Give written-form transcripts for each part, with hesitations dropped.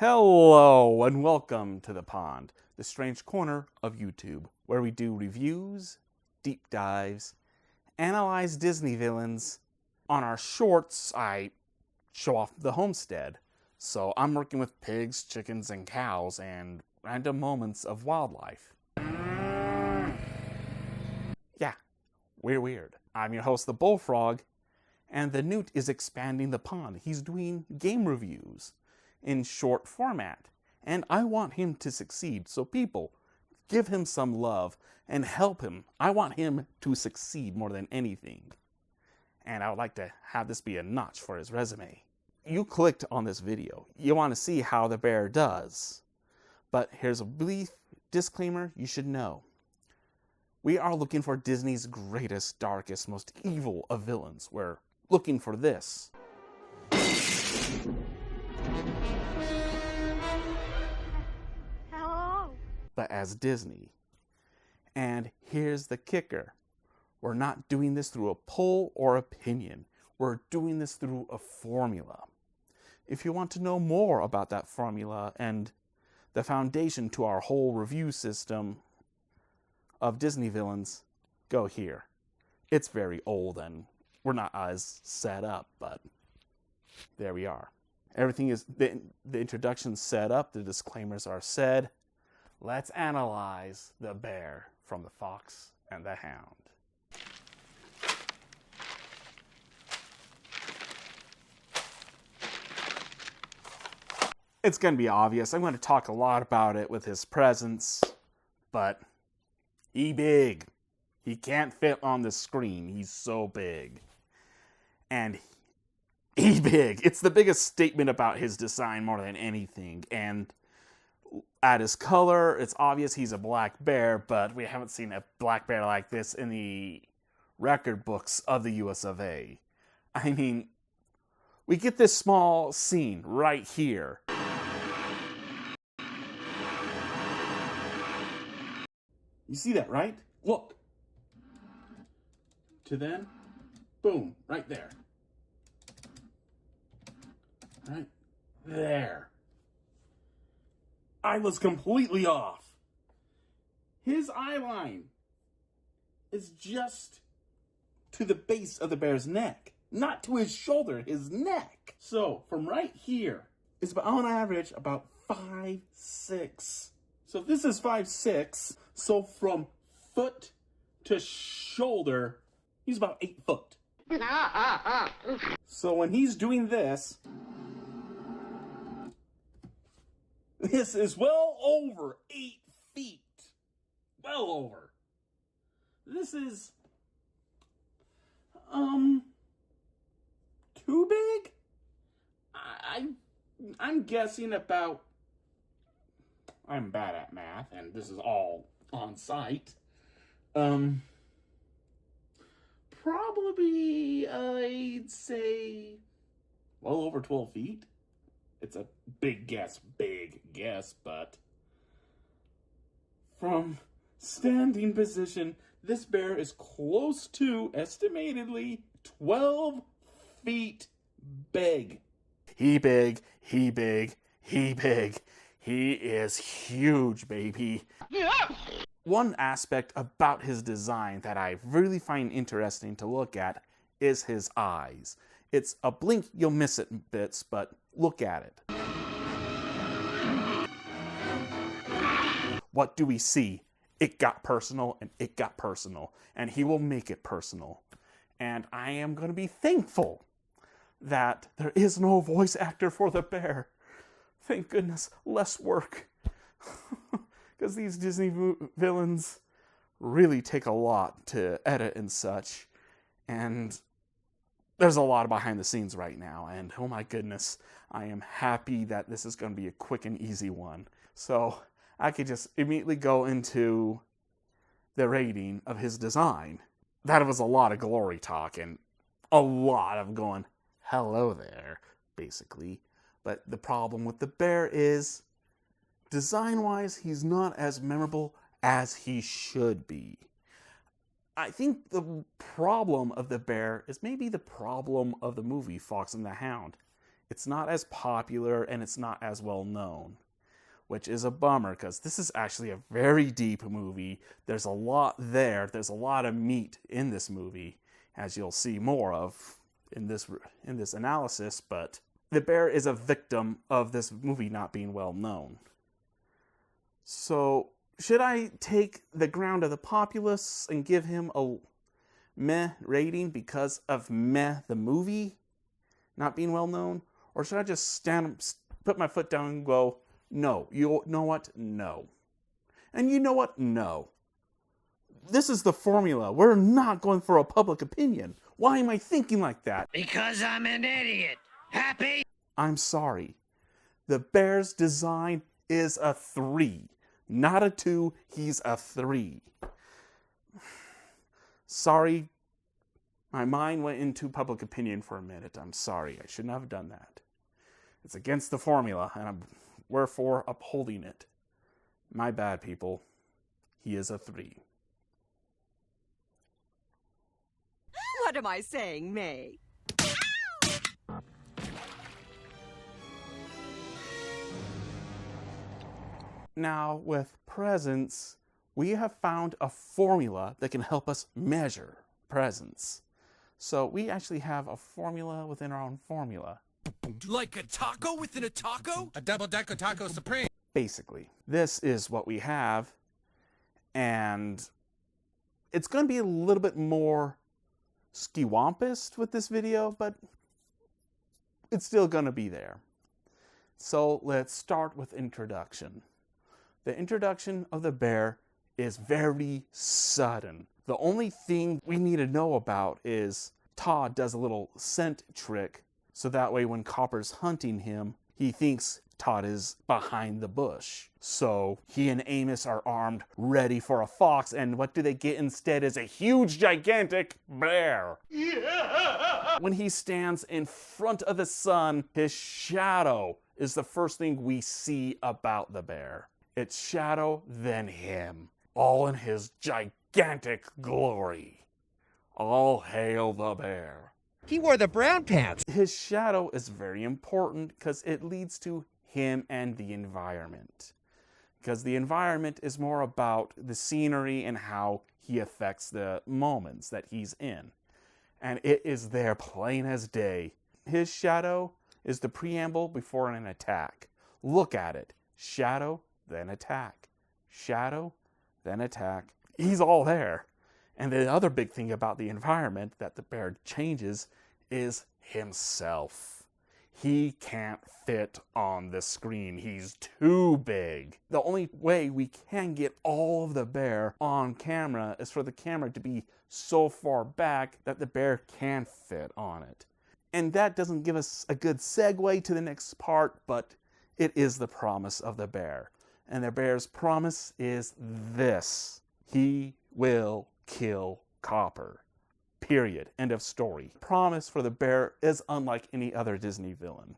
Hello and welcome to the pond, the strange corner of YouTube, where we do reviews, deep dives, analyze Disney villains. On our shorts, I show off the homestead, so I'm working with pigs, chickens, and cows, and random moments of wildlife. Yeah, we're weird. I'm your host, the Bullfrog, and the Newt is expanding the pond. He's doing game reviews in short format, and I want him to succeed, so people, give him some love and help him. I want him to succeed more than anything, and I would like to have this be a notch for his resume. You clicked on this video. You want to see how the bear does, but here's a brief disclaimer you should know. We are looking for Disney's greatest, darkest, most evil of villains. We're looking for this. But as Disney. And here's the kicker. We're not doing this through a poll or opinion. We're doing this through a formula. If you want to know more about that formula and the foundation to our whole review system of Disney villains, go here. It's very old and we're not as set up, but there we are. Everything is, the introduction's set up, the disclaimers are said. Let's analyze the bear from The Fox and the Hound. It's going to be obvious. I'm going to talk a lot about it with his presence, but he big. He can't fit on the screen. He's so big. And he big. It's the biggest statement about his design more than anything. And at his color, it's obvious he's a black bear, but we haven't seen a black bear like this in the record books of the US of A. I mean, we get this small scene right here. You see that, right? Look. To then, boom, right there. Right there. I was completely off. His eye line is just to the base of the bear's neck, not to his shoulder, his neck. So from right here, it's about, on average about 5'6". So if this is 5'6", so from foot to shoulder, he's about 8 foot. So when he's doing this, this is well over 8 feet. Well over. This is, too big? I'm guessing about, I'm bad at math, and this is all on site. Probably, I'd say, well over 12 feet. It's a big guess, but from standing position, this bear is close to, estimatedly, 12 feet big. He big, he big, he big. He is huge, baby. One aspect about his design that I really find interesting to look at is his eyes. It's a blink, you'll miss it bits, but look at it. What do we see? It got personal, and it got personal, and he will make it personal. And I am going to be thankful that there is no voice actor for the bear. Thank goodness, less work. Because these Disney villains really take a lot to edit and such. And there's a lot behind the scenes right now, and oh my goodness, I am happy that this is going to be a quick and easy one. So I could just immediately go into the rating of his design. That was a lot of glory talk and a lot of going, hello there, basically. But the problem with the bear is, design-wise, he's not as memorable as he should be. I think the problem of the bear is maybe the problem of the movie Fox and the Hound. It's not as popular and it's not as well known, which is a bummer because this is actually a very deep movie. There's a lot there. There's a lot of meat in this movie, as you'll see more of in this analysis, but the bear is a victim of this movie not being well known. So, should I take the ground of the populace and give him a meh rating because of meh the movie not being well known? Or should I just put my foot down and go, no, you know what? No. And you know what? No. This is the formula. We're not going for a public opinion. Why am I thinking like that? Because I'm an idiot. Happy? I'm sorry. The bear's design is a 3. Not a 2, he's a 3. Sorry. My mind went into public opinion for a minute. I'm sorry. I shouldn't have done that. It's against the formula, and I'm wherefore upholding it. My bad, people. He is a 3. What am I saying, May? Now, with presents, we have found a formula that can help us measure presents. So we actually have a formula within our own formula. Like a taco within a taco? A double-decker taco supreme. Basically, this is what we have, and it's going to be a little bit more skiwampus with this video, but it's still going to be there. So let's start with introduction. The introduction of the bear is very sudden. The only thing we need to know about is Todd does a little scent trick, so that way when Copper's hunting him, he thinks Todd is behind the bush. So he and Amos are armed, ready for a fox, and what do they get instead is a huge, gigantic bear. Yeah! When he stands in front of the sun, his shadow is the first thing we see about the bear. It's shadow, then him, all in his gigantic glory. All hail the bear. He wore the brown pants. His shadow is very important because it leads to him and the environment. Because the environment is more about the scenery and how he affects the moments that he's in. And it is there plain as day. His shadow is the preamble before an attack. Look at it. Shadow, then attack. Shadow, then attack. He's all there. And the other big thing about the environment that the bear changes is himself. He can't fit on the screen. He's too big. The only way we can get all of the bear on camera is for the camera to be so far back that the bear can fit on it. And that doesn't give us a good segue to the next part, but it is the promise of the bear. And the bear's promise is this: he will kill Copper. Period. End of story. Promise for the bear is unlike any other Disney villain,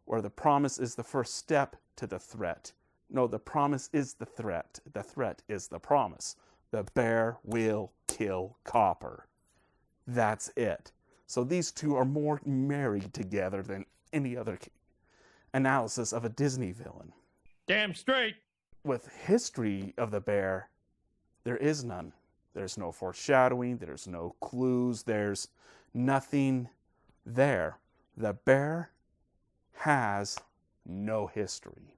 where the promise is the first step to the threat. No, the promise is the threat. The threat is the promise. The bear will kill Copper. That's it. So these two are more married together than any other analysis of a Disney villain. Damn straight. With history of the bear, there is none. There's no foreshadowing, there's no clues, there's nothing there. The bear has no history.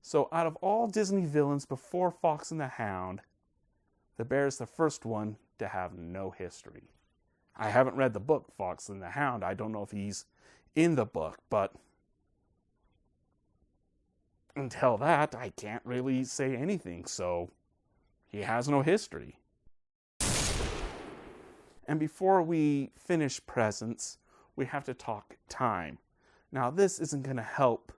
So out of all Disney villains before Fox and the Hound, the bear is the first one to have no history. I haven't read the book Fox and the Hound. I don't know if he's in the book, but until that, I can't really say anything, so he has no history. And before we finish presents, we have to talk time. Now, this isn't going to help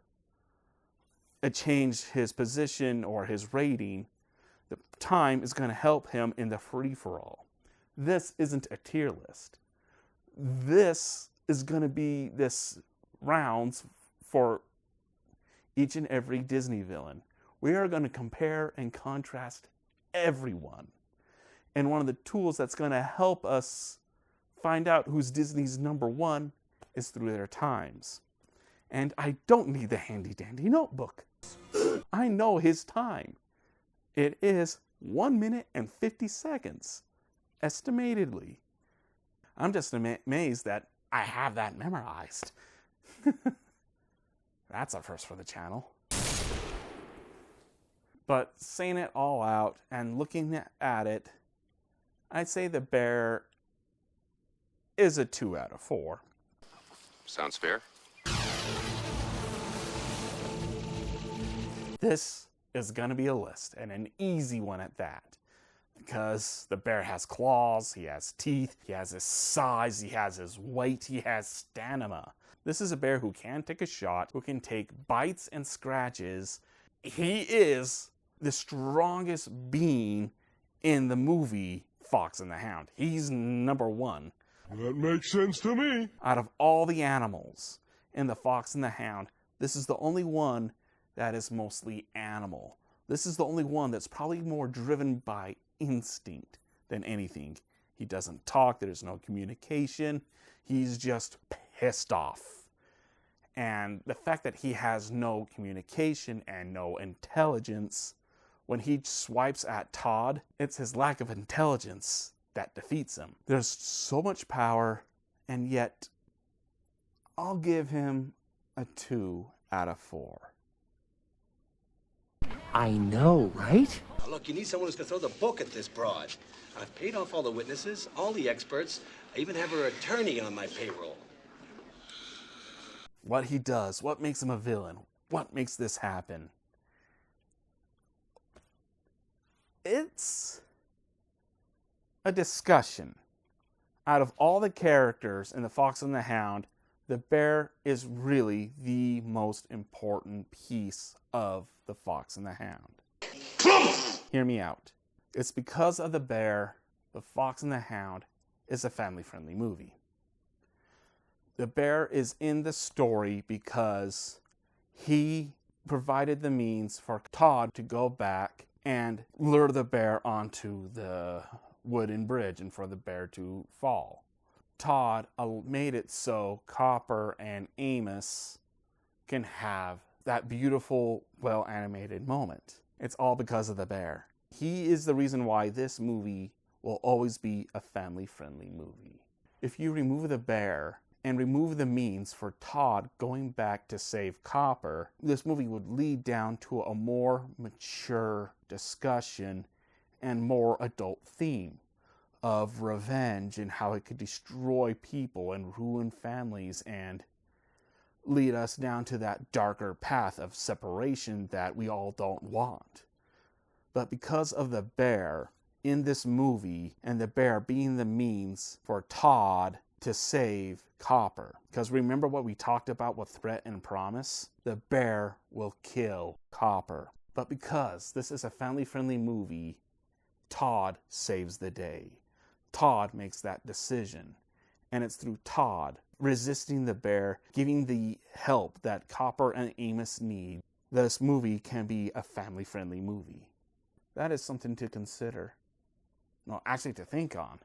change his position or his rating. The time is going to help him in the free-for-all. This isn't a tier list. This is going to be this rounds for each and every Disney villain. We are going to compare and contrast everyone. And one of the tools that's going to help us find out who's Disney's number one is through their times. And I don't need the handy-dandy notebook. I know his time. It is 1 minute and 50 seconds, estimatedly. I'm just amazed that I have that memorized. That's a first for the channel. But saying it all out and looking at it, I'd say the bear is a 2 out of 4. Sounds fair. This is going to be a list, and an easy one at that. Because the bear has claws, he has teeth, he has his size, he has his weight, he has stamina. This is a bear who can take a shot, who can take bites and scratches. He is the strongest being in the movie Fox and the Hound. He's number 1. That makes sense to me. Out of all the animals in the Fox and the Hound, this is the only one that is mostly animal. This is the only one that's probably more driven by instinct than anything. He doesn't talk, there's no communication, he's just pissed off. And the fact that he has no communication and no intelligence, when he swipes at Todd, it's his lack of intelligence that defeats him. There's so much power, and yet I'll give him a 2 out of 4. I know, right? Now look, you need someone who's going to throw the book at this broad. I've paid off all the witnesses, all the experts. I even have her attorney on my payroll. What he does, what makes him a villain, what makes this happen. It's a discussion. Out of all the characters in The Fox and the Hound, the bear is really the most important piece of The Fox and the Hound. Hear me out. It's because of the bear, The Fox and the Hound is a family-friendly movie. The bear is in the story because he provided the means for Todd to go back and lure the bear onto the wooden bridge and for the bear to fall. Todd made it so Copper and Amos can have that beautiful, well-animated moment. It's all because of the bear. He is the reason why this movie will always be a family-friendly movie. If you remove the bear and remove the means for Todd going back to save Copper, this movie would lead down to a more mature discussion and more adult theme of revenge and how it could destroy people and ruin families and lead us down to that darker path of separation that we all don't want. But because of the bear in this movie, and the bear being the means for Todd to save Copper, because remember what we talked about with threat and promise? The bear will kill Copper. But because this is a family-friendly movie, Todd saves the day. Todd makes that decision. And it's through Todd resisting the bear, giving the help that Copper and Amos need. This movie can be a family-friendly movie. That is something to consider. No, actually to think on.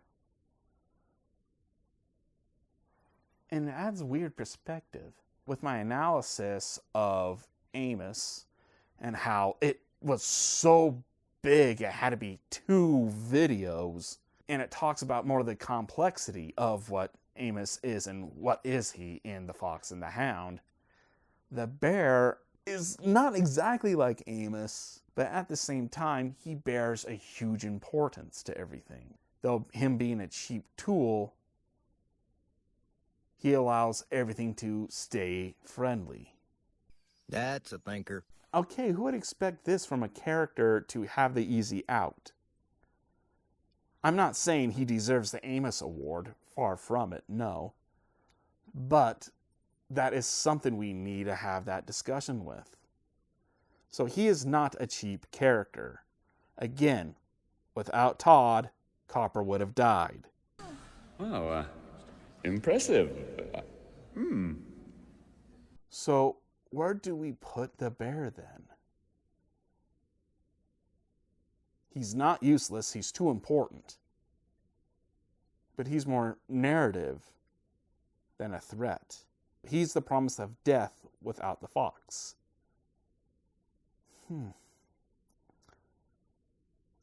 And it adds weird perspective. With my analysis of Amos and how it was so big it had to be 2 videos, and it talks about more of the complexity of what Amos is and what is he in The Fox and the Hound. The bear is not exactly like Amos, but at the same time, he bears a huge importance to everything. Though him being a cheap tool, he allows everything to stay friendly. That's a thinker. Okay, who would expect this from a character to have the easy out? I'm not saying he deserves the Amos Award, far from it, no. But that is something we need to have that discussion with. So he is not a cheap character. Again, without Todd, Copper would have died. Oh, impressive. So where do we put the bear then? He's not useless, he's too important. But he's more narrative than a threat. He's the promise of death without the fox.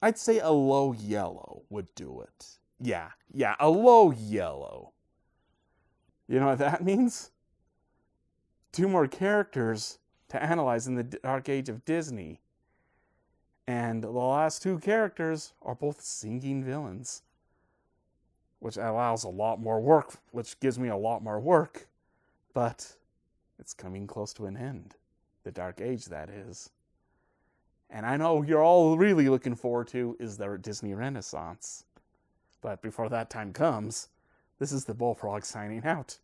I'd say a low yellow would do it. Yeah, a low yellow. You know what that means? 2 more characters to analyze in the Dark Age of Disney. And the last 2 characters are both singing villains. Which allows a lot more work, which gives me a lot more work. But it's coming close to an end. The Dark Age, that is. And I know you're all really looking forward to is the Disney Renaissance. But before that time comes, this is the Bullfrog signing out.